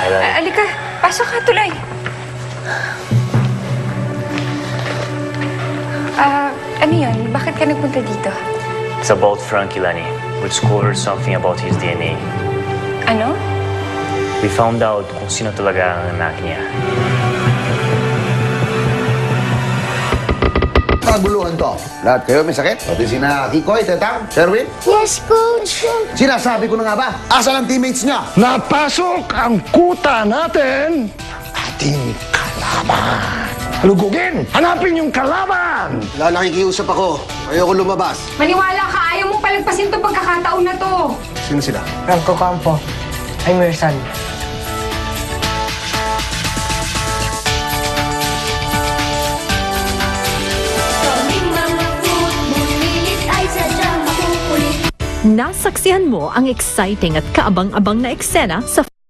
Alika, pasok ka tuloy. Ano yun? Bakit ka nagpunta dito? It's about Frankie, Lani. We discovered something about his DNA. Ano? We found out kung sino talaga ang anak niya. Kaguluhan to. Lahat kayo may sakit? Pati sina Kikoy, Tetang, Sherwin? Yes, Coach. Sinasabi ko na nga ba? Asan ang teammates niya? Napasok ang kuta natin, ating kalaban. Lugugin! Hanapin yung kalaban! Wala, nakikiusap ako. Ayoko lumabas. Maniwala ka, ayaw mong palagpasin itong pagkakataon na to. Sino sila? Franco Campo. I'm your son. Nasaksihan mo ang exciting at kaabang-abang na eksena sa